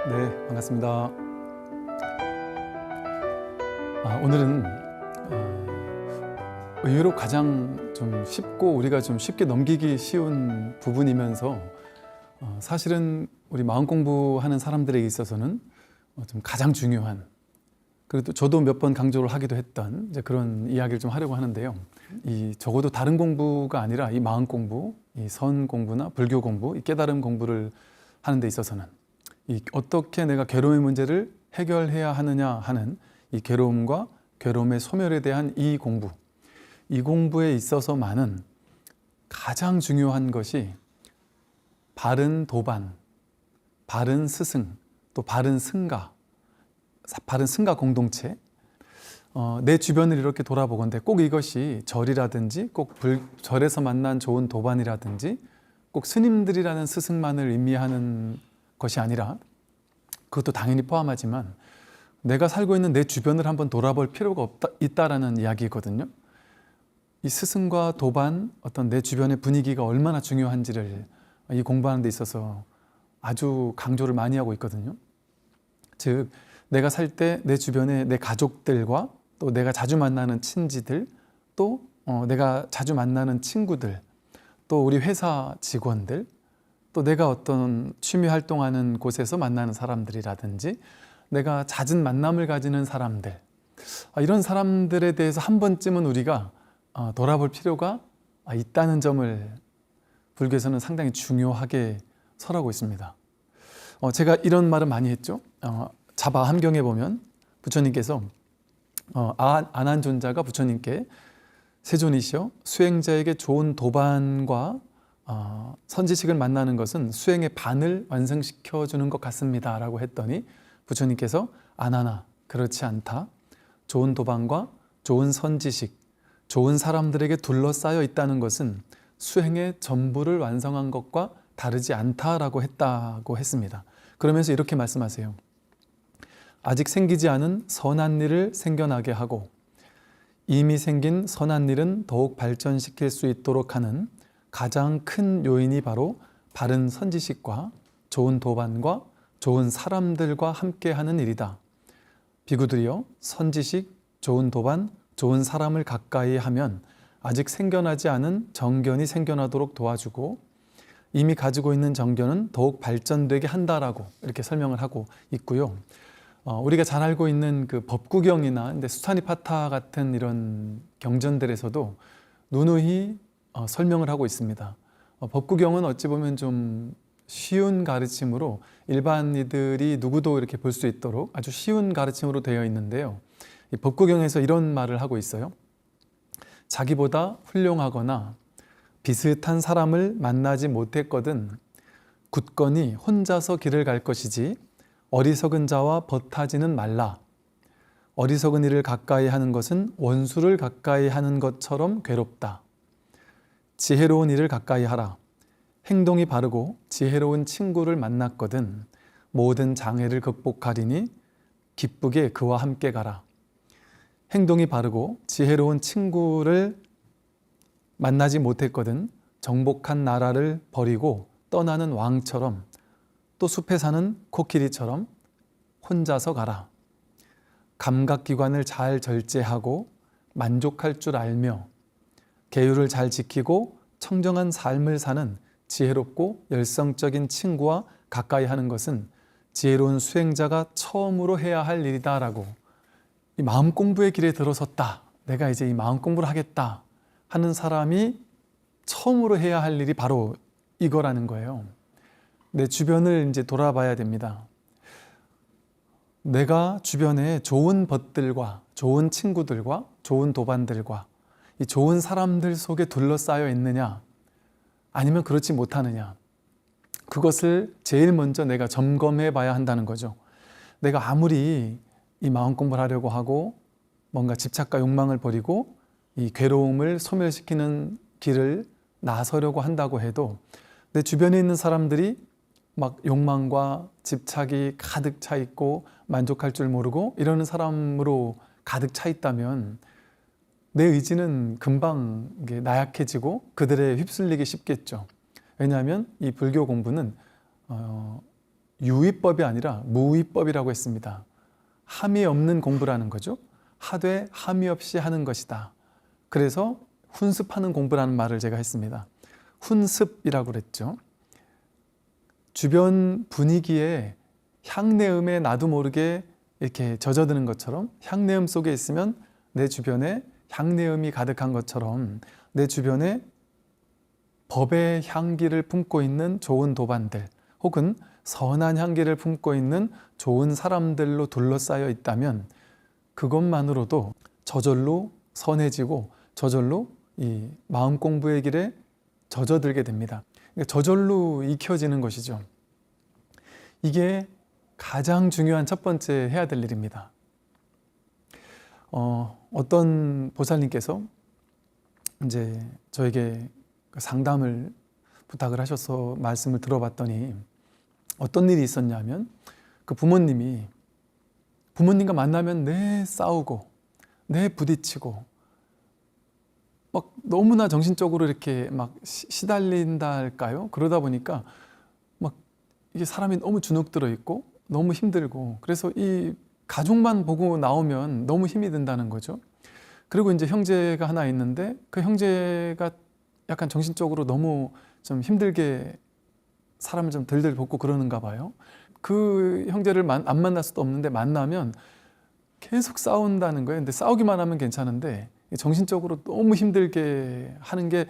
네, 반갑습니다. 오늘은 의외로 가장 좀 쉽고 우리가 좀 쉽게 넘기기 쉬운 부분이면서 사실은 우리 마음 공부하는 사람들에게 있어서는 좀 가장 중요한, 그리고 또 저도 몇 번 강조를 하기도 했던 이제 그런 이야기를 좀 하려고 하는데요. 이 적어도 다른 공부가 아니라 이 마음 공부, 이 선 공부나 불교 공부, 이 깨달음 공부를 하는 데 있어서는 이 어떻게 내가 괴로움의 문제를 해결해야 하느냐 하는 이 괴로움과 괴로움의 소멸에 대한 이 공부에 있어서만은 가장 중요한 것이 바른 도반, 바른 스승, 또 바른 승가 공동체. 내 주변을 이렇게 돌아보건대 꼭 이것이 절이라든지 꼭 절에서 만난 좋은 도반이라든지 꼭 스님들이라는 스승만을 의미하는 것이 아니라, 그것도 당연히 포함하지만 내가 살고 있는 내 주변을 한번 돌아볼 필요가 있다라는 이야기거든요. 이 스승과 도반, 어떤 내 주변의 분위기가 얼마나 중요한지를 이 공부하는 데 있어서 아주 강조를 많이 하고 있거든요. 즉, 내가 살 때 내 주변에 내 가족들과 또 내가 자주 만나는 친지들, 또 내가 자주 만나는 친구들, 또 우리 회사 직원들, 또 내가 어떤 취미 활동하는 곳에서 만나는 사람들이라든지 내가 잦은 만남을 가지는 사람들, 이런 사람들에 대해서 한 번쯤은 우리가 돌아볼 필요가 있다는 점을 불교에서는 상당히 중요하게 설하고 있습니다. 제가 이런 말을 많이 했죠. 자바 함경에 보면 부처님께서 안한존자가 부처님께 세존이시여, 수행자에게 좋은 도반과 선지식을 만나는 것은 수행의 반을 완성시켜 주는 것 같습니다 라고 했더니 부처님께서 안하나 그렇지 않다. 좋은 도반과 좋은 선지식, 좋은 사람들에게 둘러싸여 있다는 것은 수행의 전부를 완성한 것과 다르지 않다라고 했습니다. 그러면서 이렇게 말씀하세요. 아직 생기지 않은 선한 일을 생겨나게 하고 이미 생긴 선한 일은 더욱 발전시킬 수 있도록 하는 가장 큰 요인이 바로 바른 선지식과 좋은 도반과 좋은 사람들과 함께하는 일이다. 비구들이여, 선지식, 좋은 도반, 좋은 사람을 가까이 하면 아직 생겨나지 않은 정견이 생겨나도록 도와주고 이미 가지고 있는 정견은 더욱 발전되게 한다라고 이렇게 설명을 하고 있고요. 우리가 잘 알고 있는 그 법구경이나 수타니파타 같은 이런 경전들에서도 누누이 설명을 하고 있습니다. 법구경은 어찌 보면 좀 쉬운 가르침으로 일반인들이 누구도 이렇게 볼 수 있도록 아주 쉬운 가르침으로 되어 있는데요. 이 법구경에서 이런 말을 하고 있어요. 자기보다 훌륭하거나 비슷한 사람을 만나지 못했거든 굳건히 혼자서 길을 갈 것이지 어리석은 자와 벗하지는 말라. 어리석은 이를 가까이 하는 것은 원수를 가까이 하는 것처럼 괴롭다. 지혜로운 이를 가까이 하라. 행동이 바르고 지혜로운 친구를 만났거든 모든 장애를 극복하리니 기쁘게 그와 함께 가라. 행동이 바르고 지혜로운 친구를 만나지 못했거든 정복한 나라를 버리고 떠나는 왕처럼 또 숲에 사는 코끼리처럼 혼자서 가라. 감각기관을 잘 절제하고 만족할 줄 알며 계율을 잘 지키고 청정한 삶을 사는 지혜롭고 열성적인 친구와 가까이 하는 것은 지혜로운 수행자가 처음으로 해야 할 일이다 라고, 이 마음 공부의 길에 들어섰다, 내가 이제 이 마음 공부를 하겠다 하는 사람이 처음으로 해야 할 일이 바로 이거라는 거예요. 내 주변을 이제 돌아봐야 됩니다. 내가 주변에 좋은 벗들과 좋은 친구들과 좋은 도반들과 이 좋은 사람들 속에 둘러싸여 있느냐 아니면 그렇지 못하느냐, 그것을 제일 먼저 내가 점검해 봐야 한다는 거죠. 내가 아무리 이 마음 공부를 하려고 하고 뭔가 집착과 욕망을 버리고 이 괴로움을 소멸시키는 길을 나서려고 한다고 해도 내 주변에 있는 사람들이 막 욕망과 집착이 가득 차 있고 만족할 줄 모르고 이러는 사람으로 가득 차 있다면 내 의지는 금방 나약해지고 그들에 휩쓸리기 쉽겠죠. 왜냐하면 이 불교 공부는 유의법이 아니라 무의법이라고 했습니다. 함이 없는 공부라는 거죠. 하되 함이 없이 하는 것이다. 그래서 훈습하는 공부라는 말을 제가 했습니다. 훈습이라고 그랬죠. 주변 분위기에 향내음에 나도 모르게 이렇게 젖어드는 것처럼, 향내음 속에 있으면 내 주변에 향내음이 가득한 것처럼 내 주변에 법의 향기를 품고 있는 좋은 도반들, 혹은 선한 향기를 품고 있는 좋은 사람들로 둘러싸여 있다면 그것만으로도 저절로 선해지고 저절로 이 마음 공부의 길에 젖어들게 됩니다. 그러니까 저절로 익혀지는 것이죠. 이게 가장 중요한 첫 번째 해야 될 일입니다. 어떤 보살님께서 이제 저에게 상담을 부탁을 하셔서 말씀을 들어봤더니 어떤 일이 있었냐면, 그 부모님과 만나면 내 싸우고 내 부딪히고 막 너무나 정신적으로 이렇게 막 시달린다 할까요? 그러다 보니까 막 이게 사람이 너무 주눅 들어 있고 너무 힘들고, 그래서 이 가족만 보고 나오면 너무 힘이 든다는 거죠. 그리고 이제 형제가 하나 있는데 그 형제가 약간 정신적으로 너무 좀 힘들게 사람을 좀 들들 볶고 그러는가 봐요. 그 형제를 안 만날 수도 없는데 만나면 계속 싸운다는 거예요. 근데 싸우기만 하면 괜찮은데 정신적으로 너무 힘들게 하는 게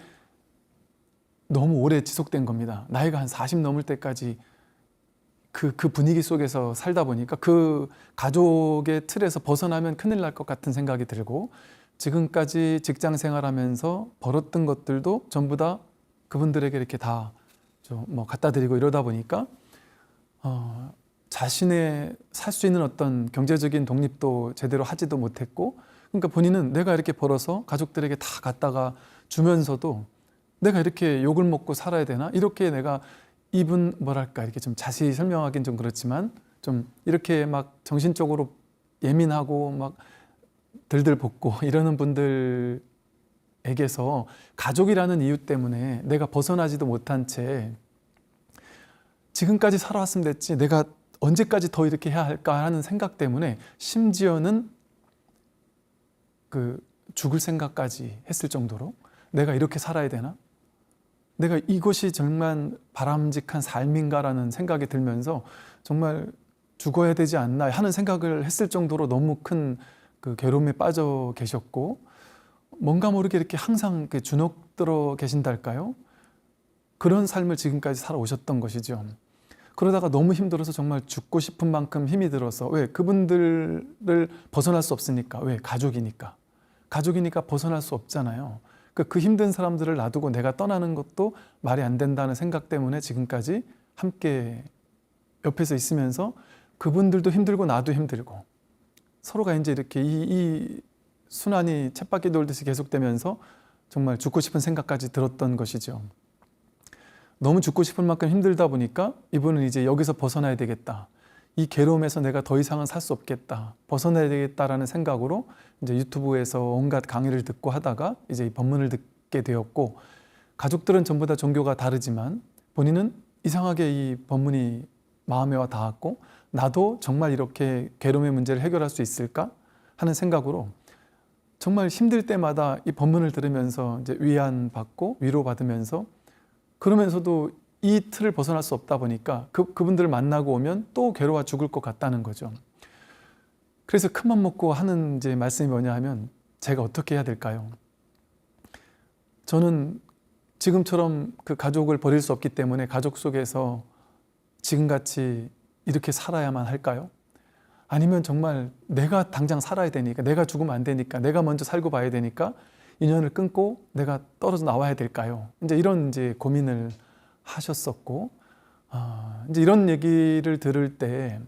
너무 오래 지속된 겁니다. 나이가 한 40 넘을 때까지 그 분위기 속에서 살다 보니까 그 가족의 틀에서 벗어나면 큰일 날 것 같은 생각이 들고, 지금까지 직장 생활하면서 벌었던 것들도 전부 다 그분들에게 이렇게 다 뭐 갖다 드리고 이러다 보니까 자신의 살 수 있는 어떤 경제적인 독립도 제대로 하지도 못했고, 그러니까 본인은 내가 이렇게 벌어서 가족들에게 다 갖다가 주면서도 내가 이렇게 욕을 먹고 살아야 되나? 이렇게 내가 이분 뭐랄까 이렇게 좀 자세히 설명하기는 좀 그렇지만 좀 이렇게 막 정신적으로 예민하고 막 들들 볶고 이러는 분들에게서 가족이라는 이유 때문에 내가 벗어나지도 못한 채 지금까지 살아왔으면 됐지 내가 언제까지 더 이렇게 해야 할까 하는 생각 때문에 심지어는 그 죽을 생각까지 했을 정도로 내가 이렇게 살아야 되나? 내가 이것이 정말 바람직한 삶인가라는 생각이 들면서 정말 죽어야 되지 않나 하는 생각을 했을 정도로 너무 큰 그 괴로움에 빠져 계셨고, 뭔가 모르게 이렇게 항상 주눅 들어 계신달까요? 그런 삶을 지금까지 살아오셨던 것이죠. 그러다가 너무 힘들어서 정말 죽고 싶은 만큼 힘이 들어서, 왜? 그분들을 벗어날 수 없으니까. 왜? 가족이니까 벗어날 수 없잖아요. 그 힘든 사람들을 놔두고 내가 떠나는 것도 말이 안 된다는 생각 때문에 지금까지 함께 옆에서 있으면서 그분들도 힘들고 나도 힘들고 서로가 이제 이렇게 이 순환이 쳇바퀴 돌듯이 계속되면서 정말 죽고 싶은 생각까지 들었던 것이죠. 너무 죽고 싶을 만큼 힘들다 보니까 이분은 이제 여기서 벗어나야 되겠다. 이 괴로움에서 내가 더 이상은 살 수 없겠다. 벗어나야 되겠다라는 생각으로 이제 유튜브에서 온갖 강의를 듣고 하다가 이제 이 법문을 듣게 되었고, 가족들은 전부 다 종교가 다르지만 본인은 이상하게 이 법문이 마음에 와 닿았고, 나도 정말 이렇게 괴로움의 문제를 해결할 수 있을까 하는 생각으로 정말 힘들 때마다 이 법문을 들으면서 이제 위안받고 위로받으면서, 그러면서도 이 틀을 벗어날 수 없다 보니까 그분들을 만나고 오면 또 괴로워 죽을 것 같다는 거죠. 그래서 큰맘 먹고 하는 이제 말씀이 뭐냐 하면, 제가 어떻게 해야 될까요? 저는 지금처럼 그 가족을 버릴 수 없기 때문에 가족 속에서 지금같이 이렇게 살아야만 할까요? 아니면 정말 내가 당장 살아야 되니까, 내가 죽으면 안 되니까, 내가 먼저 살고 봐야 되니까 인연을 끊고 내가 떨어져 나와야 될까요? 이제 이런 이제 고민을 하셨었고, 이제 이런 얘기를 들을 때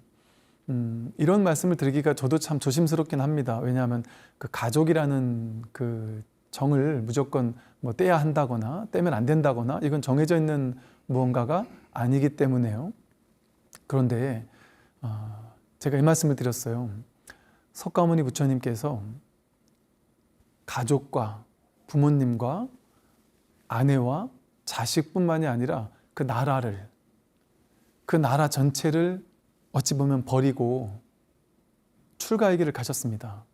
이런 말씀을 드리기가 저도 참 조심스럽긴 합니다. 왜냐하면 그 가족이라는 그 정을 무조건 뭐 떼야 한다거나 떼면 안 된다거나 이건 정해져 있는 무언가가 아니기 때문에요. 그런데 제가 이 말씀을 드렸어요. 석가모니 부처님께서 가족과 부모님과 아내와 자식뿐만이 아니라 그 나라를, 그 나라 전체를 어찌 보면 버리고 출가의 길을 가셨습니다.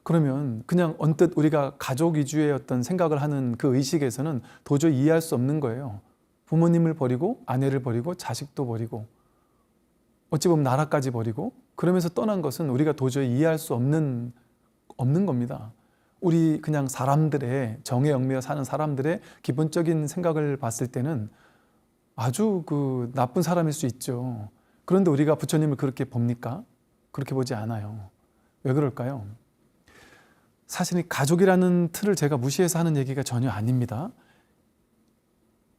그러면 그냥 언뜻 우리가 가족 위주의 어떤 생각을 하는 그 의식에서는 도저히 이해할 수 없는 거예요. 부모님을 버리고 아내를 버리고 자식도 버리고 어찌 보면 나라까지 버리고 그러면서 떠난 것은 우리가 도저히 이해할 수 없는 겁니다. 우리 그냥 사람들의 정에 얽매여 사는 사람들의 기본적인 생각을 봤을 때는 아주 그 나쁜 사람일 수 있죠. 그런데 우리가 부처님을 그렇게 봅니까? 그렇게 보지 않아요. 왜 그럴까요? 사실 이 가족이라는 틀을 제가 무시해서 하는 얘기가 전혀 아닙니다.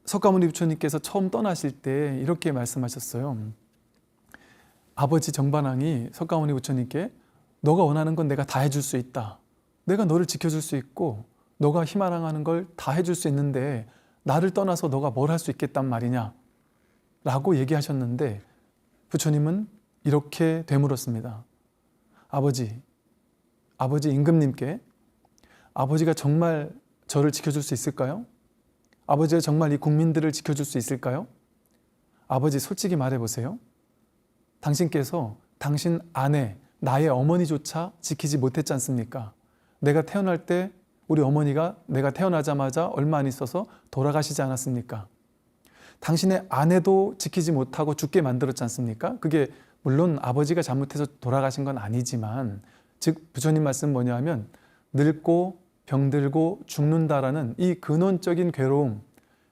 석가모니 부처님께서 처음 떠나실 때 이렇게 말씀하셨어요. 아버지 정반왕이 석가모니 부처님께 너가 원하는 건 내가 다 해줄 수 있다. 내가 너를 지켜줄 수 있고 너가 희망하는 걸 다 해줄 수 있는데 나를 떠나서 너가 뭘 할 수 있겠단 말이냐 라고 얘기하셨는데 부처님은 이렇게 되물었습니다. 아버지 임금님께 아버지가 정말 저를 지켜줄 수 있을까요? 아버지가 정말 이 국민들을 지켜줄 수 있을까요? 아버지 솔직히 말해보세요. 당신께서 당신 아내, 나의 어머니조차 지키지 못했지 않습니까? 내가 태어날 때 우리 어머니가 내가 태어나자마자 얼마 안 있어서 돌아가시지 않았습니까? 당신의 아내도 지키지 못하고 죽게 만들었지 않습니까? 그게 물론 아버지가 잘못해서 돌아가신 건 아니지만 즉 부처님 말씀 뭐냐 하면 늙고 병들고 죽는다라는 이 근원적인 괴로움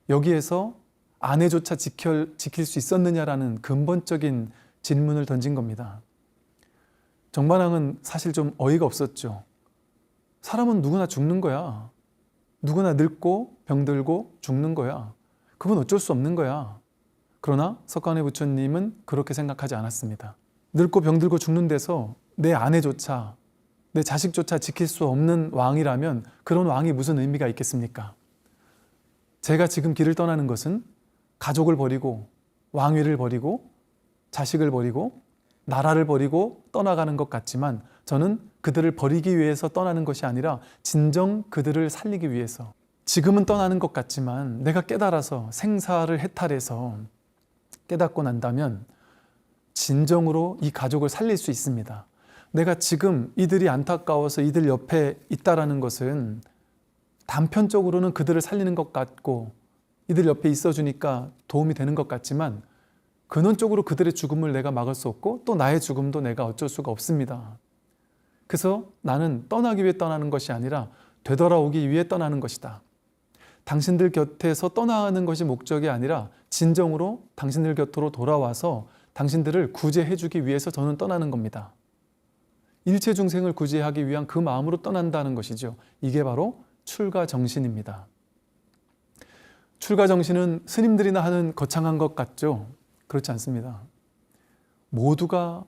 여기에서 아내조차 지킬 수 있었느냐라는 근본적인 질문을 던진 겁니다. 정반왕은 사실 좀 어이가 없었죠. 사람은 누구나 죽는 거야. 누구나 늙고 병들고 죽는 거야. 그건 어쩔 수 없는 거야. 그러나 석가모니 부처님은 그렇게 생각하지 않았습니다. 늙고 병들고 죽는 데서 내 아내조차 내 자식조차 지킬 수 없는 왕이라면 그런 왕이 무슨 의미가 있겠습니까? 제가 지금 길을 떠나는 것은 가족을 버리고 왕위를 버리고 자식을 버리고 나라를 버리고 떠나가는 것 같지만 저는 그들을 버리기 위해서 떠나는 것이 아니라 진정 그들을 살리기 위해서 지금은 떠나는 것 같지만 내가 깨달아서 생사를 해탈해서 깨닫고 난다면 진정으로 이 가족을 살릴 수 있습니다. 내가 지금 이들이 안타까워서 이들 옆에 있다라는 것은 단편적으로는 그들을 살리는 것 같고 이들 옆에 있어주니까 도움이 되는 것 같지만 근원적으로 그들의 죽음을 내가 막을 수 없고 또 나의 죽음도 내가 어쩔 수가 없습니다. 그래서 나는 떠나기 위해 떠나는 것이 아니라 되돌아오기 위해 떠나는 것이다. 당신들 곁에서 떠나는 것이 목적이 아니라 진정으로 당신들 곁으로 돌아와서 당신들을 구제해 주기 위해서 저는 떠나는 겁니다. 일체 중생을 구제하기 위한 그 마음으로 떠난다는 것이죠. 이게 바로 출가정신입니다. 출가정신은 스님들이나 하는 거창한 것 같죠? 그렇지 않습니다. 모두가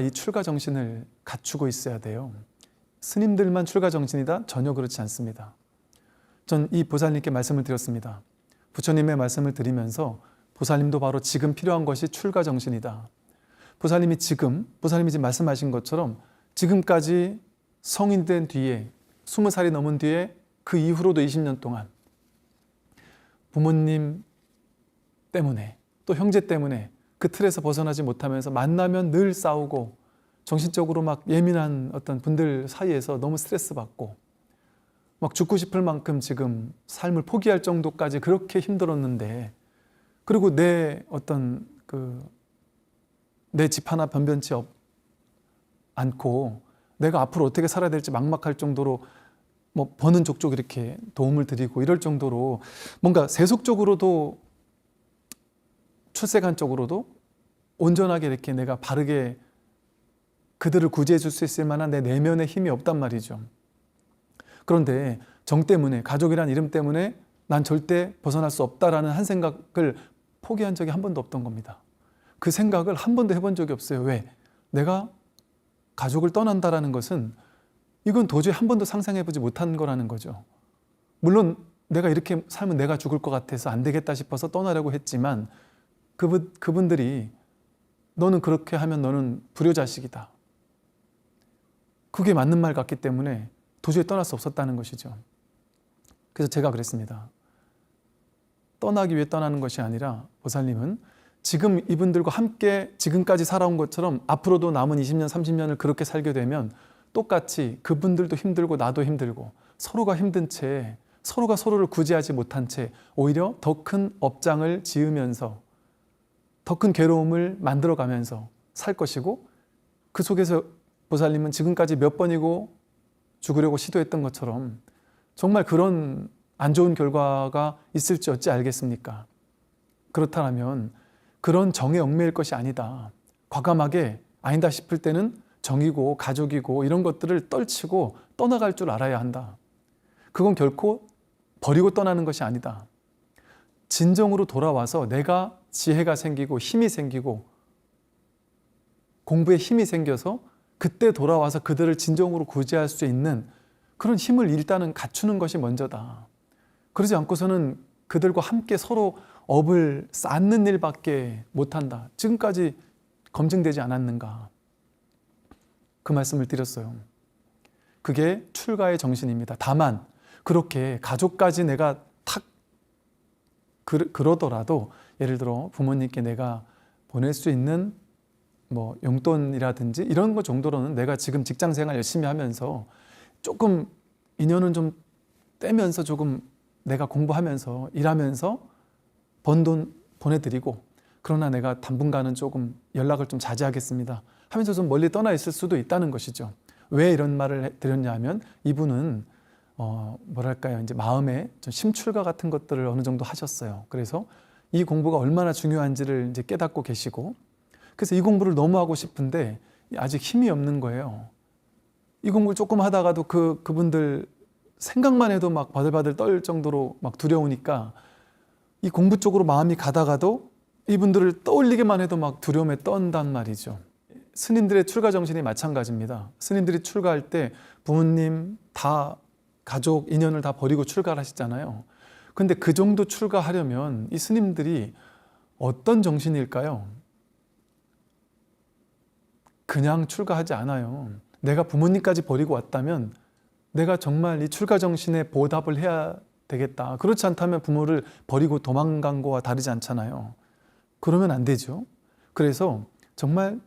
이 출가정신을 갖추고 있어야 돼요. 스님들만 출가정신이다? 전혀 그렇지 않습니다. 전 이 보살님께 말씀을 드렸습니다. 부처님의 말씀을 드리면서 보살님도 바로 지금 필요한 것이 출가정신이다. 보살님이 지금 말씀하신 것처럼 지금까지 성인 된 뒤에 20살이 넘은 뒤에 그 이후로도 20년 동안 부모님 때문에 또 형제 때문에 그 틀에서 벗어나지 못하면서 만나면 늘 싸우고 정신적으로 막 예민한 어떤 분들 사이에서 너무 스트레스 받고 막 죽고 싶을 만큼 지금 삶을 포기할 정도까지 그렇게 힘들었는데 그리고 내 어떤 내 집 하나 변변치 않고 내가 앞으로 어떻게 살아야 될지 막막할 정도로 뭐 버는 족족 이렇게 도움을 드리고 이럴 정도로 뭔가 세속적으로도 출세관적으로도 온전하게 이렇게 내가 바르게 그들을 구제해 줄 수 있을 만한 내 내면의 힘이 없단 말이죠. 그런데 정 때문에 가족이란 이름 때문에 난 절대 벗어날 수 없다라는 한 생각을 포기한 적이 한 번도 없던 겁니다. 그 생각을 한 번도 해본 적이 없어요. 왜? 내가 가족을 떠난다라는 것은 이건 도저히 한 번도 상상해보지 못한 거라는 거죠. 물론 내가 이렇게 살면 내가 죽을 것 같아서 안 되겠다 싶어서 떠나려고 했지만 그분들이 너는 그렇게 하면 너는 불효자식이다. 그게 맞는 말 같기 때문에 도저히 떠날 수 없었다는 것이죠. 그래서 제가 그랬습니다. 떠나기 위해 떠나는 것이 아니라 보살님은 지금 이분들과 함께 지금까지 살아온 것처럼 앞으로도 남은 20년, 30년을 그렇게 살게 되면 똑같이 그분들도 힘들고 나도 힘들고 서로가 힘든 채 서로가 서로를 구제하지 못한 채 오히려 더 큰 업장을 지으면서 더 큰 괴로움을 만들어가면서 살 것이고, 그 속에서 보살님은 지금까지 몇 번이고 죽으려고 시도했던 것처럼 정말 그런 안 좋은 결과가 있을지 어찌 알겠습니까? 그렇다면 그런 정에 얽매일 것이 아니다. 과감하게 아니다 싶을 때는 정이고 가족이고 이런 것들을 떨치고 떠나갈 줄 알아야 한다. 그건 결코 버리고 떠나는 것이 아니다. 진정으로 돌아와서 내가 지혜가 생기고 힘이 생기고 공부에 힘이 생겨서 그때 돌아와서 그들을 진정으로 구제할 수 있는 그런 힘을 일단은 갖추는 것이 먼저다. 그러지 않고서는 그들과 함께 서로 업을 쌓는 일밖에 못한다. 지금까지 검증되지 않았는가? 그 말씀을 드렸어요. 그게 출가의 정신입니다. 다만 그렇게 가족까지 내가 탁 그러더라도 예를 들어 부모님께 내가 보낼 수 있는 뭐 용돈이라든지 이런 것 정도로는 내가 지금 직장 생활 열심히 하면서 조금 인연은 좀 떼면서 조금 내가 공부하면서 일하면서 번 돈 보내드리고, 그러나 내가 당분간은 조금 연락을 좀 자제하겠습니다 하면서 좀 멀리 떠나 있을 수도 있다는 것이죠. 왜 이런 말을 드렸냐 하면 이분은 뭐랄까요, 이제 마음에 좀 심출가 같은 것들을 어느 정도 하셨어요. 그래서 이 공부가 얼마나 중요한지를 이제 깨닫고 계시고, 그래서 이 공부를 너무 하고 싶은데 아직 힘이 없는 거예요. 이 공부를 조금 하다가도 그분들 생각만 해도 막 바들바들 떨 정도로 막 두려우니까 이 공부 쪽으로 마음이 가다가도 이분들을 떠올리기만 해도 막 두려움에 떤단 말이죠. 스님들의 출가 정신이 마찬가지입니다. 스님들이 출가할 때 부모님 다 가족 인연을 다 버리고 출가를 하시잖아요. 근데 그 정도 출가하려면 이 스님들이 어떤 정신일까요? 그냥 출가하지 않아요. 내가 부모님까지 버리고 왔다면 내가 정말 이 출가 정신에 보답을 해야 되겠다. 그렇지 않다면 부모를 버리고 도망간 거와 다르지 않잖아요. 그러면 안 되죠. 그래서 정말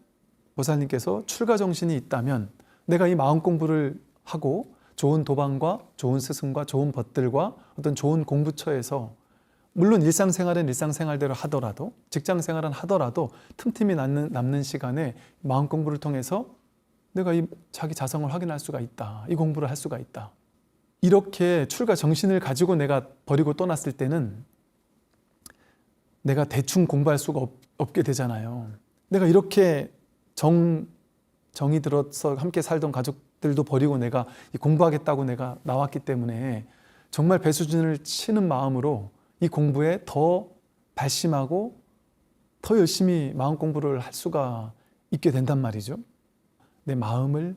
보살님께서 출가 정신이 있다면 내가 이 마음 공부를 하고 좋은 도반과 좋은 스승과 좋은 벗들과 어떤 좋은 공부처에서, 물론 일상생활은 일상생활대로 하더라도 직장생활은 하더라도 틈틈이 남는 시간에 마음 공부를 통해서 내가 이 자기 자성을 확인할 수가 있다. 이 공부를 할 수가 있다. 이렇게 출가 정신을 가지고 내가 버리고 떠났을 때는 내가 대충 공부할 수가 없게 되잖아요. 내가 이렇게 정이 들어서 함께 살던 가족들도 버리고 내가 공부하겠다고 내가 나왔기 때문에 정말 배수진을 치는 마음으로 이 공부에 더 발심하고 더 열심히 마음 공부를 할 수가 있게 된단 말이죠. 내 마음을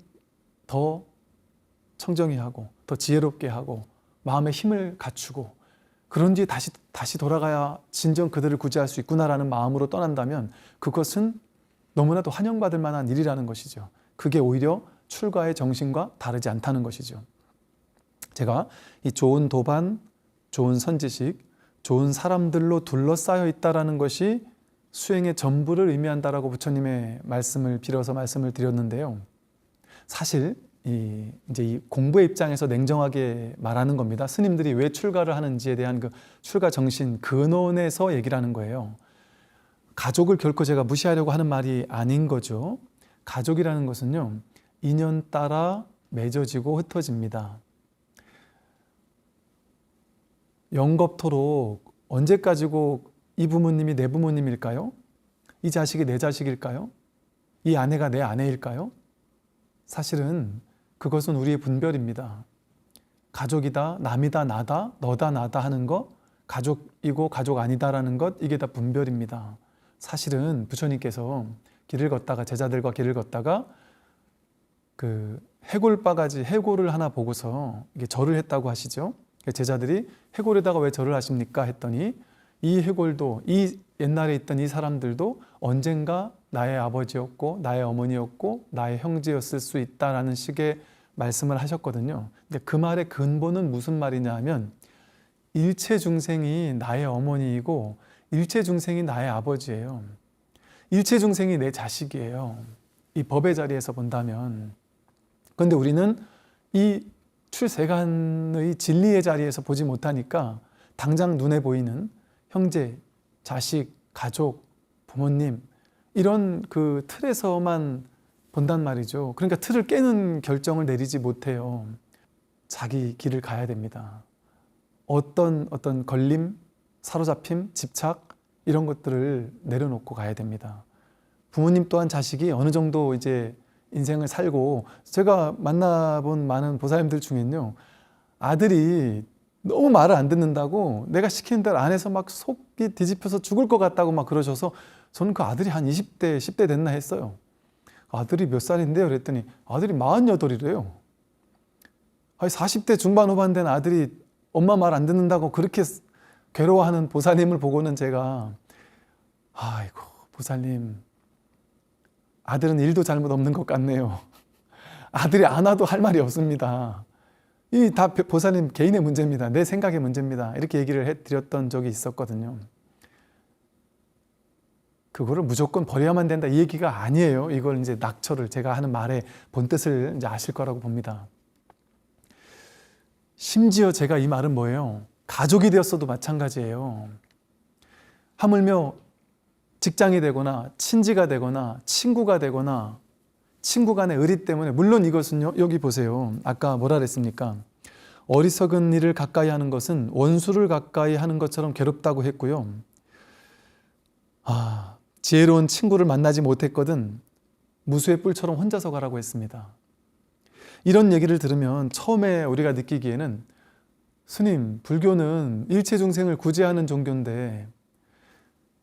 더 청정히 하고 더 지혜롭게 하고 마음의 힘을 갖추고 그런 뒤에 다시 돌아가야 진정 그들을 구제할 수 있구나라는 마음으로 떠난다면 그것은 너무나도 환영받을 만한 일이라는 것이죠. 그게 오히려 출가의 정신과 다르지 않다는 것이죠. 제가 이 좋은 도반, 좋은 선지식, 좋은 사람들로 둘러싸여 있다라는 것이 수행의 전부를 의미한다라고 부처님의 말씀을 빌어서 말씀을 드렸는데요. 사실 이제 이 공부의 입장에서 냉정하게 말하는 겁니다. 스님들이 왜 출가를 하는지에 대한 그 출가 정신 근원에서 얘기를 하는 거예요. 가족을 결코 제가 무시하려고 하는 말이 아닌 거죠. 가족이라는 것은요, 인연 따라 맺어지고 흩어집니다. 영겁토록 언제까지고 이 부모님이 내 부모님일까요? 이 자식이 내 자식일까요? 이 아내가 내 아내일까요? 사실은 그것은 우리의 분별입니다. 가족이다, 남이다, 나다, 너다, 나다 하는 것, 가족이고 가족 아니다라는 것, 이게 다 분별입니다. 사실은 부처님께서 길을 걷다가 제자들과 길을 걷다가 그 해골바가지 해골을 하나 보고서 이게 절을 했다고 하시죠. 제자들이 해골에다가 왜 절을 하십니까? 했더니 이 해골도 이 옛날에 있던 이 사람들도 언젠가 나의 아버지였고 나의 어머니였고 나의 형제였을 수 있다라는 식의 말씀을 하셨거든요. 근데 그 말의 근본은 무슨 말이냐 하면 일체 중생이 나의 어머니이고 일체중생이 나의 아버지예요. 일체중생이 내 자식이에요. 이 법의 자리에서 본다면. 그런데 우리는 이 출세간의 진리의 자리에서 보지 못하니까 당장 눈에 보이는 형제, 자식, 가족, 부모님 이런 그 틀에서만 본단 말이죠. 그러니까 틀을 깨는 결정을 내리지 못해요. 자기 길을 가야 됩니다. 어떤 걸림, 사로잡힘, 집착 이런 것들을 내려놓고 가야 됩니다. 부모님 또한 자식이 어느 정도 이제 인생을 살고, 제가 만나본 많은 보살님들 중에는요, 아들이 너무 말을 안 듣는다고 내가 시키는 대로 안 해서 막 속이 뒤집혀서 죽을 것 같다고 막 그러셔서, 저는 그 아들이 한 20대, 10대 됐나 했어요. 아들이 몇 살인데요? 그랬더니 아들이 48이래요. 아니 40대 중반 후반 된 아들이 엄마 말 안 듣는다고 그렇게 괴로워하는 보살님을 보고는 제가, 아이고 보살님, 아들은 일도 잘못 없는 것 같네요. 아들이 안 와도 할 말이 없습니다. 이 다 보살님 개인의 문제입니다. 내 생각의 문제입니다. 이렇게 얘기를 해드렸던 적이 있었거든요. 그거를 무조건 버려야만 된다 이 얘기가 아니에요. 이걸 이제 낙처를, 제가 하는 말의 본뜻을 이제 아실 거라고 봅니다. 심지어 제가 이 말은 뭐예요? 가족이 되었어도 마찬가지예요. 하물며 직장이 되거나 친지가 되거나 친구가 되거나 친구 간의 의리 때문에, 물론 이것은요, 여기 보세요. 아까 뭐라 그랬습니까? 어리석은 일을 가까이 하는 것은 원수를 가까이 하는 것처럼 괴롭다고 했고요. 지혜로운 친구를 만나지 못했거든 무수의 뿔처럼 혼자서 가라고 했습니다. 이런 얘기를 들으면 처음에 우리가 느끼기에는, 스님, 불교는 일체중생을 구제하는 종교인데,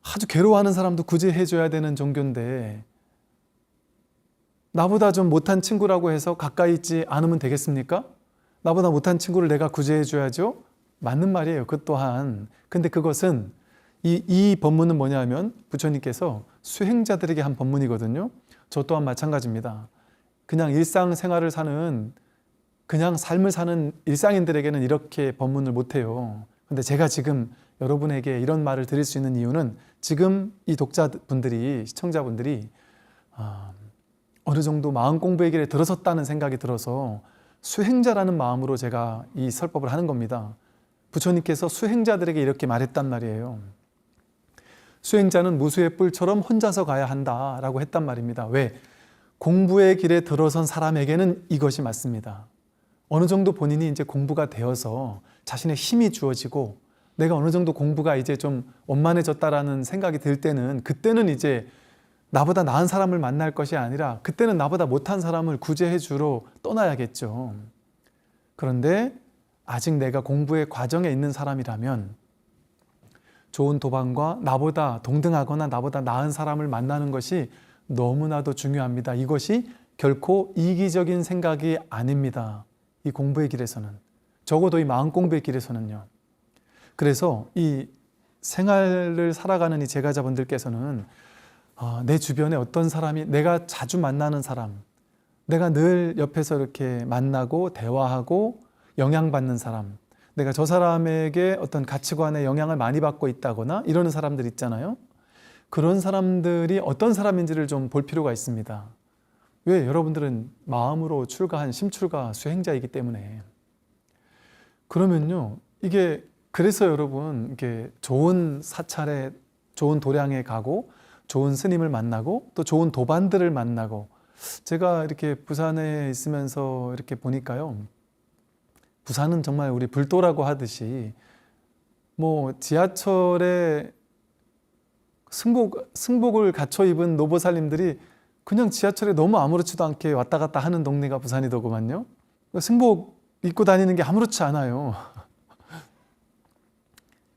아주 괴로워하는 사람도 구제해줘야 되는 종교인데, 나보다 좀 못한 친구라고 해서 가까이 있지 않으면 되겠습니까? 나보다 못한 친구를 내가 구제해줘야죠? 맞는 말이에요. 그 또한. 근데 그것은 이 법문은 뭐냐면 부처님께서 수행자들에게 한 법문이거든요. 저 또한 마찬가지입니다. 그냥 일상생활을 사는, 그냥 삶을 사는 일상인들에게는 이렇게 법문을 못해요. 근데 제가 지금 여러분에게 이런 말을 드릴 수 있는 이유는, 지금 이 독자분들이, 시청자분들이 어느 정도 마음 공부의 길에 들어섰다는 생각이 들어서 수행자라는 마음으로 제가 이 설법을 하는 겁니다. 부처님께서 수행자들에게 이렇게 말했단 말이에요. 수행자는 무수의 뿔처럼 혼자서 가야 한다라고 했단 말입니다. 왜? 공부의 길에 들어선 사람에게는 이것이 맞습니다. 어느 정도 본인이 이제 공부가 되어서 자신의 힘이 주어지고, 내가 어느 정도 공부가 이제 좀 원만해졌다라는 생각이 들 때는, 그때는 이제 나보다 나은 사람을 만날 것이 아니라, 그때는 나보다 못한 사람을 구제해 주러 떠나야겠죠. 그런데 아직 내가 공부의 과정에 있는 사람이라면 좋은 도반과 나보다 동등하거나 나보다 나은 사람을 만나는 것이 너무나도 중요합니다. 이것이 결코 이기적인 생각이 아닙니다. 이 공부의 길에서는, 적어도 이 마음 공부의 길에서는요. 그래서 이 생활을 살아가는 이 제가자분들께서는 내 주변에 어떤 사람이, 내가 자주 만나는 사람, 내가 늘 옆에서 이렇게 만나고 대화하고 영향받는 사람, 내가 저 사람에게 어떤 가치관에 영향을 많이 받고 있다거나 이러는 사람들 있잖아요. 그런 사람들이 어떤 사람인지를 좀 볼 필요가 있습니다. 왜? 여러분들은 마음으로 출가한 심출가 수행자이기 때문에. 그러면요, 이게, 그래서 여러분, 이게 좋은 사찰에, 좋은 도량에 가고, 좋은 스님을 만나고, 또 좋은 도반들을 만나고, 제가 이렇게 부산에 있으면서 이렇게 보니까요, 부산은 정말 우리 불도라고 하듯이, 뭐 지하철에 승복을 갖춰 입은 노보살님들이 그냥 지하철에 너무 아무렇지도 않게 왔다 갔다 하는 동네가 부산이더구만요. 승복 입고 다니는 게 아무렇지 않아요.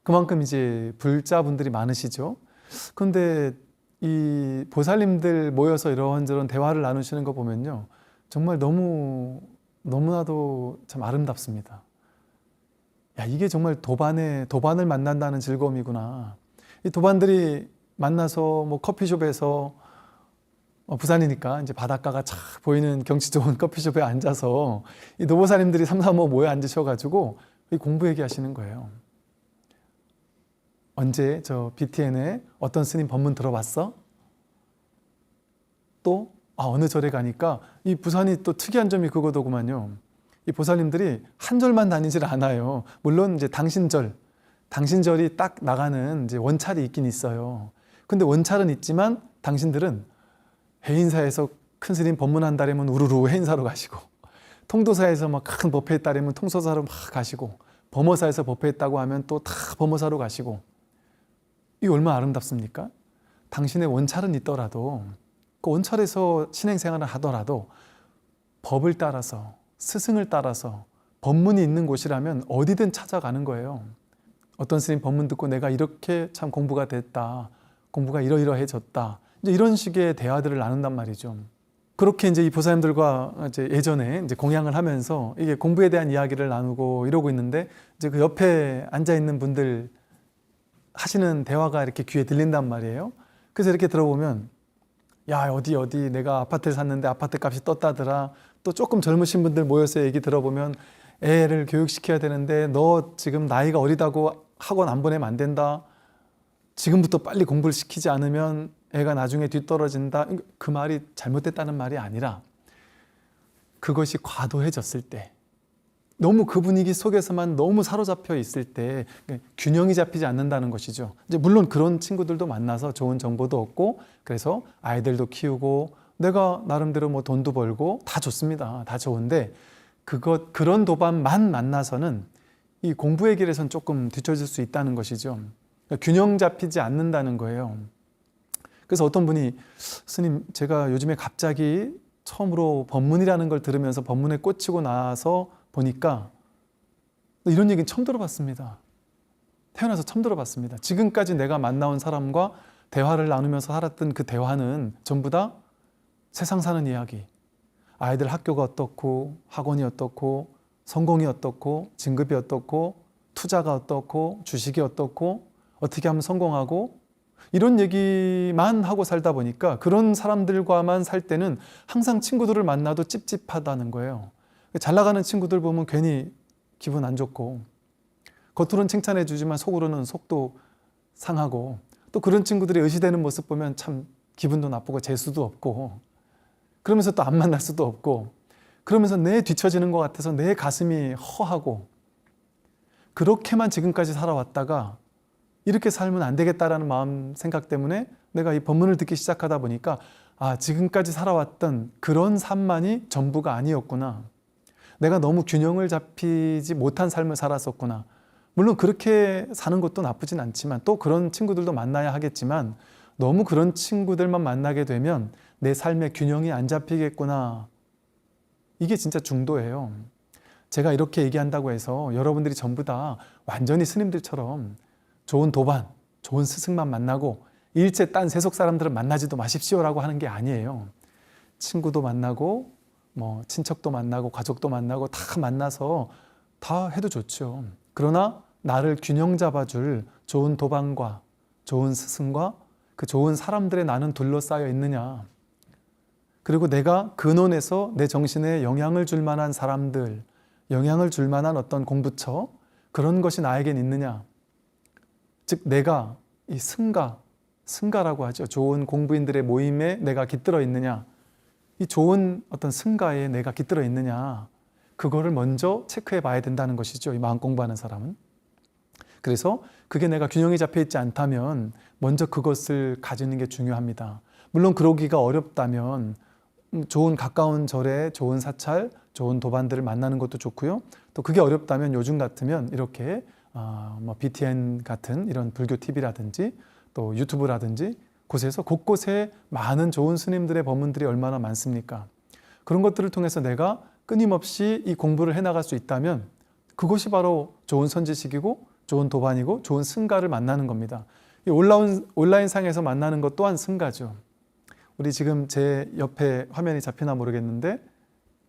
그만큼 이제 불자분들이 많으시죠. 그런데 이 보살님들 모여서 이런저런 대화를 나누시는 거 보면요, 정말 너무나도 참 아름답습니다. 야, 이게 정말 도반을 만난다는 즐거움이구나. 이 도반들이 만나서 뭐 커피숍에서, 부산이니까 이제 바닷가가 착 보이는 경치 좋은 커피숍에 앉아서 이 노보살님들이 삼삼오오 모여 앉으셔가지고 이 공부 얘기하시는 거예요. 언제 저 BTN에 어떤 스님 법문 들어봤어? 또 어느 절에 가니까 이 부산이 또 특이한 점이 그거더구만요. 이 보살님들이 한 절만 다니질 않아요. 물론 이제 당신절이 딱 나가는 이제 원찰이 있긴 있어요. 근데 원찰은 있지만 당신들은 해인사에서 큰 스님 법문한다라면 우르르 해인사로 가시고, 통도사에서 막 큰 법회 있다라면 통도사로 막 가시고, 범어사에서 법회 있다고 하면 또 다 범어사로 가시고. 이게 얼마나 아름답습니까? 당신의 원찰은 있더라도, 그 원찰에서 신행생활을 하더라도 법을 따라서, 스승을 따라서 법문이 있는 곳이라면 어디든 찾아가는 거예요. 어떤 스님 법문 듣고 내가 이렇게 참 공부가 됐다, 공부가 이러이러해졌다, 이제 이런 식의 대화들을 나눈단 말이죠. 그렇게 이제 이 보살님들과 이제 예전에 이제 공양을 하면서 이게 공부에 대한 이야기를 나누고 이러고 있는데, 이제 그 옆에 앉아 있는 분들 하시는 대화가 이렇게 귀에 들린단 말이에요. 그래서 이렇게 들어보면, 야, 어디 내가 아파트를 샀는데 아파트 값이 떴다더라. 또 조금 젊으신 분들 모여서 얘기 들어보면, 애를 교육시켜야 되는데 너 지금 나이가 어리다고 학원 안 보내면 안 된다. 지금부터 빨리 공부를 시키지 않으면 애가 나중에 뒤떨어진다. 그 말이 잘못됐다는 말이 아니라, 그것이 과도해졌을 때, 너무 그 분위기 속에서만 너무 사로잡혀 있을 때 균형이 잡히지 않는다는 것이죠. 이제 물론 그런 친구들도 만나서 좋은 정보도 얻고, 그래서 아이들도 키우고, 내가 나름대로 뭐 돈도 벌고, 다 좋습니다. 다 좋은데, 그런 도반만 만나서는 이 공부의 길에선 조금 뒤처질 수 있다는 것이죠. 균형 잡히지 않는다는 거예요. 그래서 어떤 분이, 스님, 제가 요즘에 갑자기 처음으로 법문이라는 걸 들으면서 법문에 꽂히고 나서 보니까, 이런 얘기는 처음 들어봤습니다. 태어나서 처음 들어봤습니다. 지금까지 내가 만나온 사람과 대화를 나누면서 살았던 그 대화는 전부 다 세상 사는 이야기, 아이들 학교가 어떻고, 학원이 어떻고, 성공이 어떻고, 진급이 어떻고, 투자가 어떻고, 주식이 어떻고, 어떻게 하면 성공하고, 이런 얘기만 하고 살다 보니까 그런 사람들과만 살 때는 항상 친구들을 만나도 찝찝하다는 거예요. 잘 나가는 친구들 보면 괜히 기분 안 좋고, 겉으로는 칭찬해 주지만 속으로는 속도 상하고, 또 그런 친구들이 의시되는 모습 보면 참 기분도 나쁘고 재수도 없고, 그러면서 또 안 만날 수도 없고, 그러면서 내 뒤처지는 것 같아서 내 가슴이 허하고, 그렇게만 지금까지 살아왔다가 이렇게 살면 안 되겠다라는 마음 생각 때문에 내가 이 법문을 듣기 시작하다 보니까, 지금까지 살아왔던 그런 삶만이 전부가 아니었구나. 내가 너무 균형을 잡히지 못한 삶을 살았었구나. 물론 그렇게 사는 것도 나쁘진 않지만, 또 그런 친구들도 만나야 하겠지만, 너무 그런 친구들만 만나게 되면 내 삶의 균형이 안 잡히겠구나. 이게 진짜 중도예요. 제가 이렇게 얘기한다고 해서 여러분들이 전부 다 완전히 스님들처럼 좋은 도반, 좋은 스승만 만나고 일체 딴 세속 사람들은 만나지도 마십시오라고 하는 게 아니에요. 친구도 만나고, 뭐 친척도 만나고, 가족도 만나고, 다 만나서 다 해도 좋죠. 그러나 나를 균형 잡아줄 좋은 도반과 좋은 스승과 그 좋은 사람들의 나는 둘러싸여 있느냐, 그리고 내가 근원에서 내 정신에 영향을 줄 만한 사람들, 영향을 줄 만한 어떤 공부처, 그런 것이 나에겐 있느냐. 즉 내가 이 승가라고 하죠. 좋은 공부인들의 모임에 내가 깃들어 있느냐, 이 좋은 어떤 승가에 내가 깃들어 있느냐, 그거를 먼저 체크해 봐야 된다는 것이죠. 이 마음 공부하는 사람은. 그래서 그게 내가 균형이 잡혀 있지 않다면 먼저 그것을 가지는 게 중요합니다. 물론 그러기가 어렵다면 좋은 가까운 절에 좋은 사찰, 좋은 도반들을 만나는 것도 좋고요. 또 그게 어렵다면 요즘 같으면 이렇게 뭐 BTN 같은 이런 불교 TV라든지 또 유튜브라든지 곳에서 곳곳에 많은 좋은 스님들의 법문들이 얼마나 많습니까? 그런 것들을 통해서 내가 끊임없이 이 공부를 해나갈 수 있다면 그것이 바로 좋은 선지식이고 좋은 도반이고 좋은 승가를 만나는 겁니다. 이 온라인상에서 만나는 것 또한 승가죠. 우리 지금 제 옆에 화면이 잡히나 모르겠는데,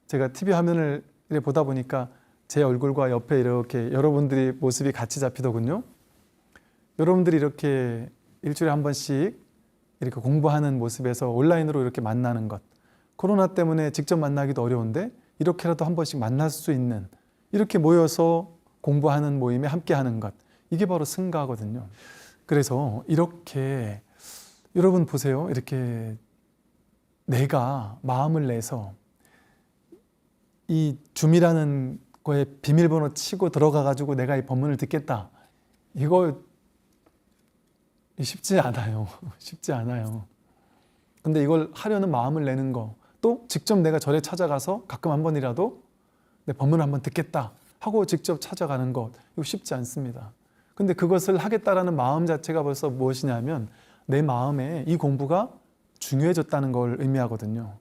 제가 TV 화면을 보다 보니까 제 얼굴과 옆에 이렇게 여러분들이 모습이 같이 잡히더군요. 여러분들이 이렇게 일주일에 한 번씩 이렇게 공부하는 모습에서 온라인으로 이렇게 만나는 것, 코로나 때문에 직접 만나기도 어려운데 이렇게라도 한 번씩 만날 수 있는, 이렇게 모여서 공부하는 모임에 함께 하는 것, 이게 바로 승가거든요. 그래서 이렇게 여러분 보세요. 이렇게 내가 마음을 내서 이 줌이라는 거에 비밀번호 치고 들어가가지고 내가 이 법문을 듣겠다. 이거 쉽지 않아요. 쉽지 않아요. 근데 이걸 하려는 마음을 내는 거, 또 직접 내가 절에 찾아가서 가끔 한 번이라도 내 법문을 한번 듣겠다 하고 직접 찾아가는 것, 이거 쉽지 않습니다. 근데 그것을 하겠다라는 마음 자체가 벌써 무엇이냐면 내 마음에 이 공부가 중요해졌다는 걸 의미하거든요.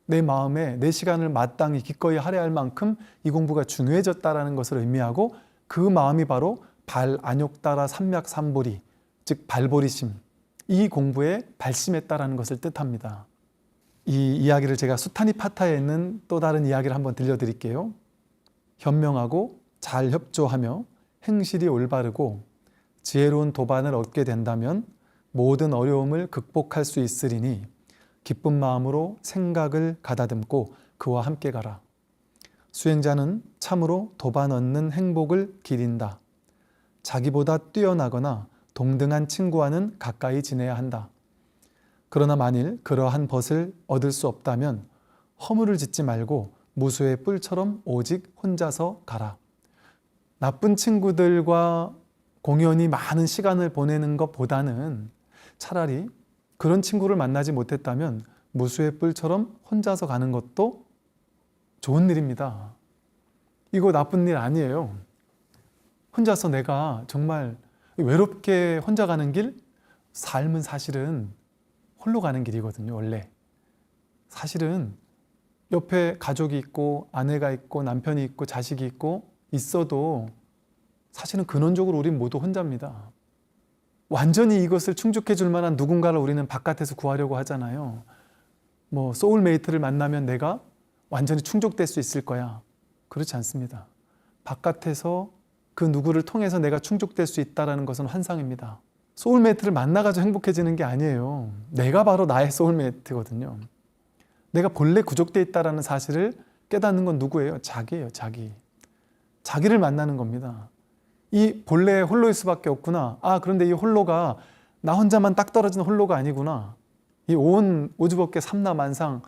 내 마음에 내 시간을 마땅히 기꺼이 할애할 만큼 이 공부가 중요해졌다는 것을 의미하고, 그 마음이 바로 발안욕따라 삼맥삼보리, 즉 발보리심, 이 공부에 발심했다라는 것을 뜻합니다. 이 이야기를 제가 수타니파타에 있는 또 다른 이야기를 한번 들려드릴게요. 현명하고 잘 협조하며 행실이 올바르고 지혜로운 도반을 얻게 된다면 모든 어려움을 극복할 수 있으리니 기쁜 마음으로 생각을 가다듬고 그와 함께 가라. 수행자는 참으로 도반 얻는 행복을 기린다. 자기보다 뛰어나거나 동등한 친구와는 가까이 지내야 한다. 그러나 만일 그러한 벗을 얻을 수 없다면 허물을 짓지 말고 무수의 뿔처럼 오직 혼자서 가라. 나쁜 친구들과 공연히 많은 시간을 보내는 것보다는 차라리 그런 친구를 만나지 못했다면 무수의 뿔처럼 혼자서 가는 것도 좋은 일입니다. 이거 나쁜 일 아니에요. 혼자서 내가 정말 외롭게 혼자 가는 길, 삶은 사실은 홀로 가는 길이거든요. 원래 사실은 옆에 가족이 있고 아내가 있고 남편이 있고 자식이 있고 있어도 사실은 근원적으로 우린 모두 혼자입니다. 완전히 이것을 충족해 줄 만한 누군가를 우리는 바깥에서 구하려고 하잖아요. 뭐 소울메이트를 만나면 내가 완전히 충족될 수 있을 거야. 그렇지 않습니다. 바깥에서 그 누구를 통해서 내가 충족될 수 있다는 것은 환상입니다. 소울메이트를 만나가지고 행복해지는 게 아니에요. 내가 바로 나의 소울메이트거든요. 내가 본래 구족되어 있다는 사실을 깨닫는 건 누구예요? 자기예요. 자기. 자기를 만나는 겁니다. 이 본래 홀로일 수밖에 없구나. 그런데 이 홀로가 나 혼자만 딱 떨어진 홀로가 아니구나. 이 온 오주법계 삼라만상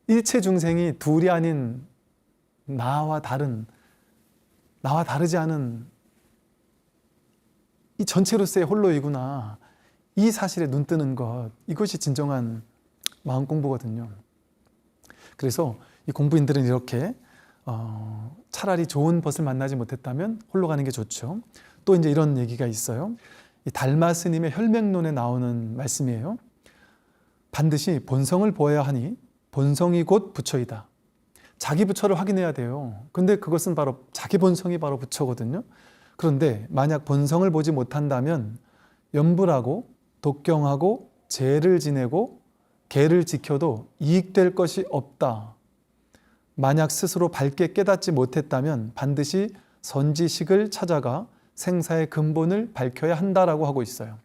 일체 중생이 둘이 아닌 나와 다르지 않은 이 전체로서의 홀로이구나. 이 사실에 눈 뜨는 것, 이것이 진정한 마음 공부거든요. 그래서 이 공부인들은 이렇게 차라리 좋은 벗을 만나지 못했다면 홀로 가는 게 좋죠. 또 이제 이런 얘기가 있어요. 이 달마 스님의 혈맹론에 나오는 말씀이에요. 반드시 본성을 보아야 하니 본성이 곧 부처이다. 자기 부처를 확인해야 돼요. 근데 그것은 바로 자기 본성이 바로 부처거든요. 그런데 만약 본성을 보지 못한다면 염불하고 독경하고 죄를 지내고 계를 지켜도 이익될 것이 없다. 만약 스스로 밝게 깨닫지 못했다면 반드시 선지식을 찾아가 생사의 근본을 밝혀야 한다라고 하고 있어요.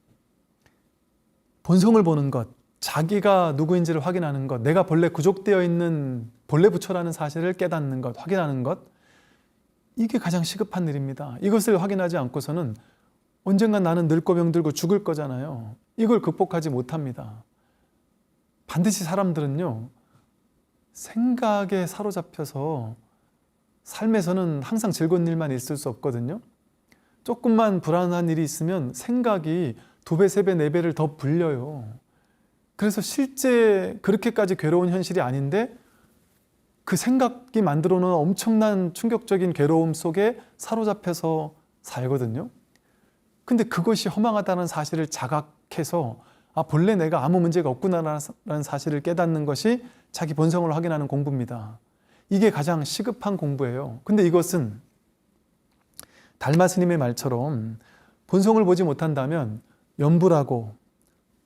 본성을 보는 것, 자기가 누구인지를 확인하는 것, 내가 본래 구족되어 있는 본래 부처라는 사실을 깨닫는 것, 확인하는 것, 이게 가장 시급한 일입니다. 이것을 확인하지 않고서는 언젠간 나는 늙고 병들고 죽을 거잖아요. 이걸 극복하지 못합니다. 반드시 사람들은요, 생각에 사로잡혀서 삶에서는 항상 즐거운 일만 있을 수 없거든요. 조금만 불안한 일이 있으면 생각이 2배, 3배, 4배를 더 불려요. 그래서 실제 그렇게까지 괴로운 현실이 아닌데 그 생각이 만들어 놓은 엄청난 충격적인 괴로움 속에 사로잡혀서 살거든요. 근데 그것이 허망하다는 사실을 자각해서 본래 내가 아무 문제가 없구나라는 사실을 깨닫는 것이 자기 본성을 확인하는 공부입니다. 이게 가장 시급한 공부예요. 근데 이것은 달마 스님의 말처럼 본성을 보지 못한다면 염불하고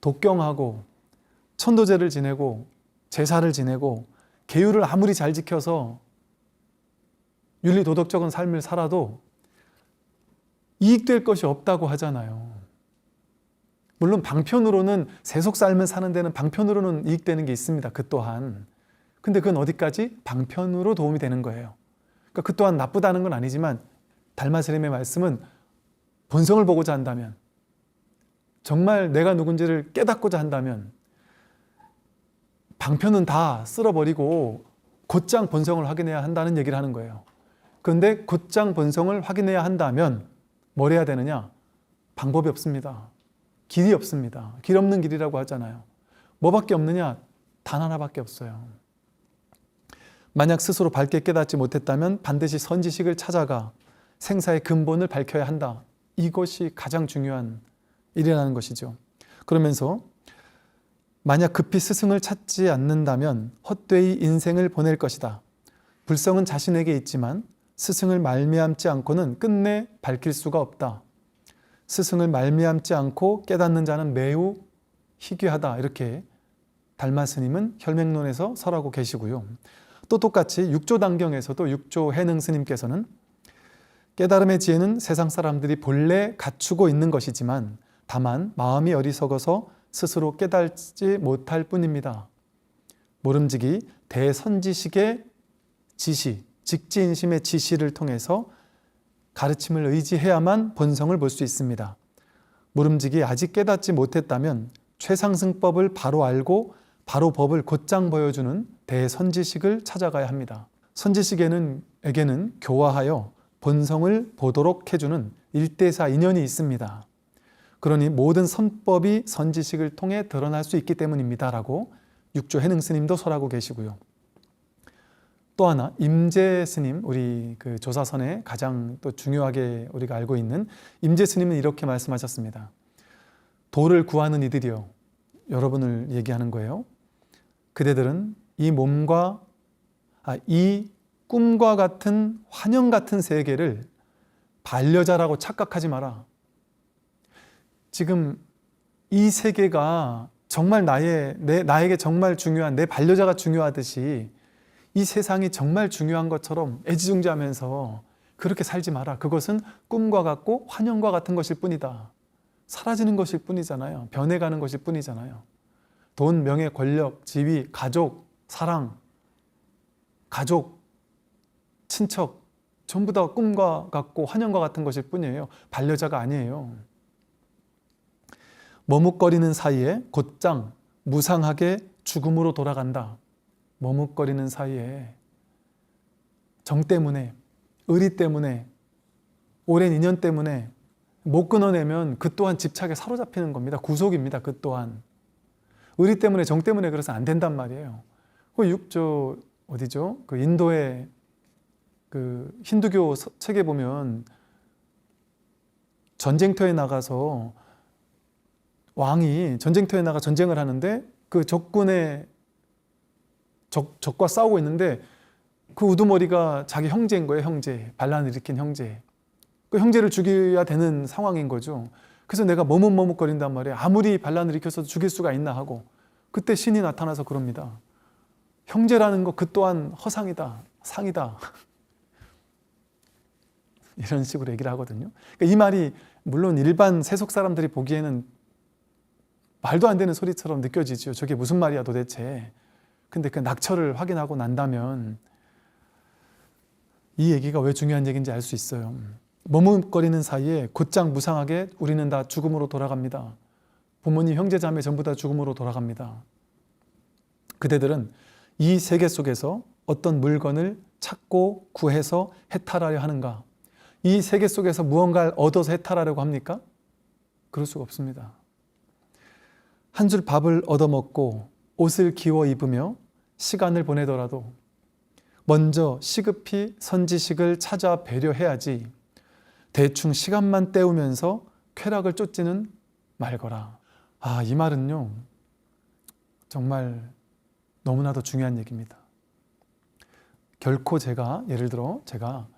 독경하고 천도제를 지내고 제사를 지내고 계율을 아무리 잘 지켜서 윤리도덕적인 삶을 살아도 이익될 것이 없다고 하잖아요. 물론 방편으로는 세속 삶을 사는 데는 방편으로는 이익되는 게 있습니다. 그 또한. 근데 그건 어디까지? 방편으로 도움이 되는 거예요. 그러니까 그 또한 나쁘다는 건 아니지만 달마 스님의 말씀은 본성을 보고자 한다면 정말 내가 누군지를 깨닫고자 한다면 방편은 다 쓸어버리고 곧장 본성을 확인해야 한다는 얘기를 하는 거예요. 그런데 곧장 본성을 확인해야 한다면 뭘 해야 되느냐? 방법이 없습니다. 길이 없습니다. 길 없는 길이라고 하잖아요. 뭐밖에 없느냐? 단 하나밖에 없어요. 만약 스스로 밝게 깨닫지 못했다면 반드시 선지식을 찾아가 생사의 근본을 밝혀야 한다. 이것이 가장 중요한 일이라는 것이죠. 그러면서 만약 급히 스승을 찾지 않는다면 헛되이 인생을 보낼 것이다. 불성은 자신에게 있지만 스승을 말미암지 않고는 끝내 밝힐 수가 없다. 스승을 말미암지 않고 깨닫는 자는 매우 희귀하다. 이렇게 달마 스님은 혈맹론에서 설하고 계시고요. 또 똑같이 육조단경에서도 육조해능 스님께서는 깨달음의 지혜는 세상 사람들이 본래 갖추고 있는 것이지만 다만 마음이 어리석어서 스스로 깨닫지 못할 뿐입니다. 모름지기 대선지식의 지시, 직지인심의 지시를 통해서 가르침을 의지해야만 본성을 볼 수 있습니다. 모름지기 아직 깨닫지 못했다면 최상승법을 바로 알고 바로 법을 곧장 보여주는 대선지식을 찾아가야 합니다. 선지식에게는 교화하여 본성을 보도록 해주는 일대사 인연이 있습니다. 그러니 모든 선법이 선지식을 통해 드러날 수 있기 때문입니다. 라고 육조해능 스님도 설하고 계시고요. 또 하나 임재 스님, 우리 그 조사선에 가장 또 중요하게 우리가 알고 있는 임재 스님은 이렇게 말씀하셨습니다. 도를 구하는 이들이요. 여러분을 얘기하는 거예요. 그대들은 이 꿈과 같은 환영 같은 세계를 반려자라고 착각하지 마라. 지금 이 세계가 정말 나에게 정말 중요한 내 반려자가 중요하듯이 이 세상이 정말 중요한 것처럼 애지중지하면서 그렇게 살지 마라. 그것은 꿈과 같고 환영과 같은 것일 뿐이다. 사라지는 것일 뿐이잖아요. 변해가는 것일 뿐이잖아요. 돈, 명예, 권력, 지위, 가족, 사랑, 가족, 친척 전부 다 꿈과 같고 환영과 같은 것일 뿐이에요. 반려자가 아니에요. 머뭇거리는 사이에 곧장 무상하게 죽음으로 돌아간다. 머뭇거리는 사이에 정 때문에, 의리 때문에, 오랜 인연 때문에 못 끊어내면 그 또한 집착에 사로잡히는 겁니다. 구속입니다. 그 또한. 의리 때문에, 정 때문에 그래서 안 된단 말이에요. 어디죠? 그 인도의 그 힌두교 책에 보면 전쟁터에 나가서 왕이 전쟁터에 나가 전쟁을 하는데 그 적과 싸우고 있는데 그 우두머리가 자기 형제인 거예요. 형제. 반란을 일으킨 형제. 그 형제를 죽여야 되는 상황인 거죠. 그래서 내가 머뭇머뭇거린단 말이에요. 아무리 반란을 일으켜서 죽일 수가 있나 하고. 그때 신이 나타나서 그럽니다. 형제라는 거 그 또한 허상이다. 상이다. 이런 식으로 얘기를 하거든요. 그러니까 이 말이 물론 일반 세속 사람들이 보기에는 말도 안 되는 소리처럼 느껴지죠. 저게 무슨 말이야 도대체. 근데 그 낙처를 확인하고 난다면 이 얘기가 왜 중요한 얘기인지 알 수 있어요. 머뭇거리는 사이에 곧장 무상하게 우리는 다 죽음으로 돌아갑니다. 부모님, 형제, 자매 전부 다 죽음으로 돌아갑니다. 그대들은 이 세계 속에서 어떤 물건을 찾고 구해서 해탈하려 하는가? 이 세계 속에서 무언가를 얻어서 해탈하려고 합니까? 그럴 수가 없습니다. 한 줄 밥을 얻어먹고 옷을 기워 입으며 시간을 보내더라도 먼저 시급히 선지식을 찾아 배려해야지 대충 시간만 때우면서 쾌락을 쫓지는 말거라. 이 말은요 정말 너무나도 중요한 얘기입니다. 결코 예를 들어 제가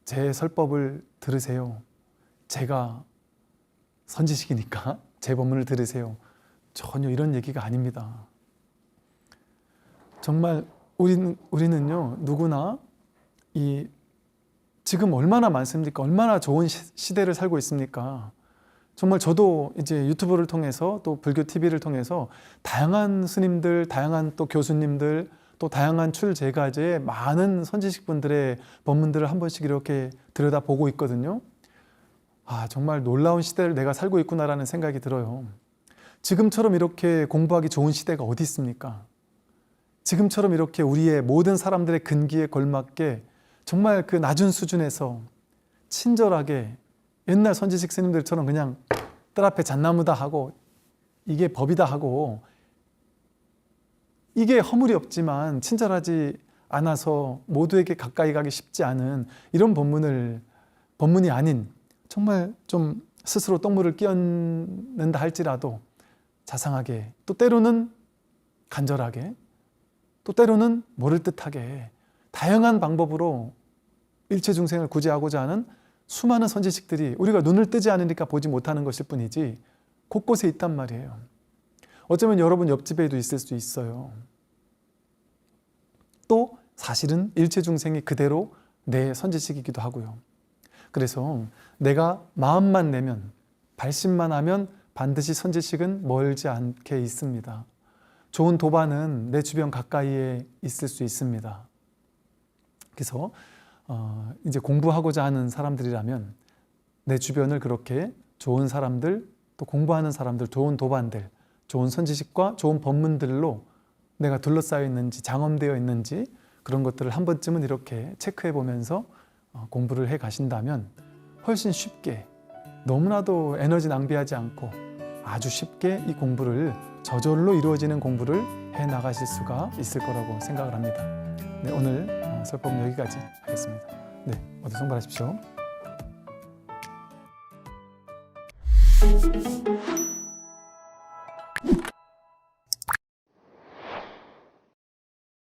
제 설법을 들으세요. 제가 선지식이니까 제 법문을 들으세요. 전혀 이런 얘기가 아닙니다. 정말 우리는요 누구나 지금 얼마나 많습니까? 얼마나 좋은 시대를 살고 있습니까? 정말 저도 이제 유튜브를 통해서 또 불교 TV를 통해서 다양한 스님들, 다양한 또 교수님들, 또 다양한 출제가제의 많은 선지식분들의 법문들을 한 번씩 이렇게 들여다보고 있거든요. 정말 놀라운 시대를 내가 살고 있구나라는 생각이 들어요. 지금처럼 이렇게 공부하기 좋은 시대가 어디 있습니까? 지금처럼 이렇게 우리의 모든 사람들의 근기에 걸맞게 정말 그 낮은 수준에서 친절하게 옛날 선지식 스님들처럼 그냥 뜰 앞에 잣나무다 하고 이게 법이다 하고 이게 허물이 없지만 친절하지 않아서 모두에게 가까이 가기 쉽지 않은 이런 법문이 아닌 정말 좀 스스로 똥물을 끼얹는다 할지라도 자상하게 또 때로는 간절하게 또 때로는 모를 듯하게 다양한 방법으로 일체 중생을 구제하고자 하는 수많은 선지식들이 우리가 눈을 뜨지 않으니까 보지 못하는 것일 뿐이지 곳곳에 있단 말이에요. 어쩌면 여러분 옆집에도 있을 수 있어요. 또 사실은 일체 중생이 그대로 내 선지식이기도 하고요. 그래서 내가 마음만 내면 발심만 하면 반드시 선지식은 멀지 않게 있습니다. 좋은 도반은 내 주변 가까이에 있을 수 있습니다. 그래서 이제 공부하고자 하는 사람들이라면 내 주변을 그렇게 좋은 사람들, 또 공부하는 사람들, 좋은 도반들, 좋은 선지식과 좋은 법문들로 내가 둘러싸여 있는지, 장엄되어 있는지 그런 것들을 한 번쯤은 이렇게 체크해 보면서 공부를 해 가신다면 훨씬 쉽게, 너무나도 에너지 낭비하지 않고 아주 쉽게 이 공부를, 저절로 이루어지는 공부를 해 나가실 수가 있을 거라고 생각을 합니다. 네, 오늘 설법은 여기까지 하겠습니다. 네, 모두 성불하십시오.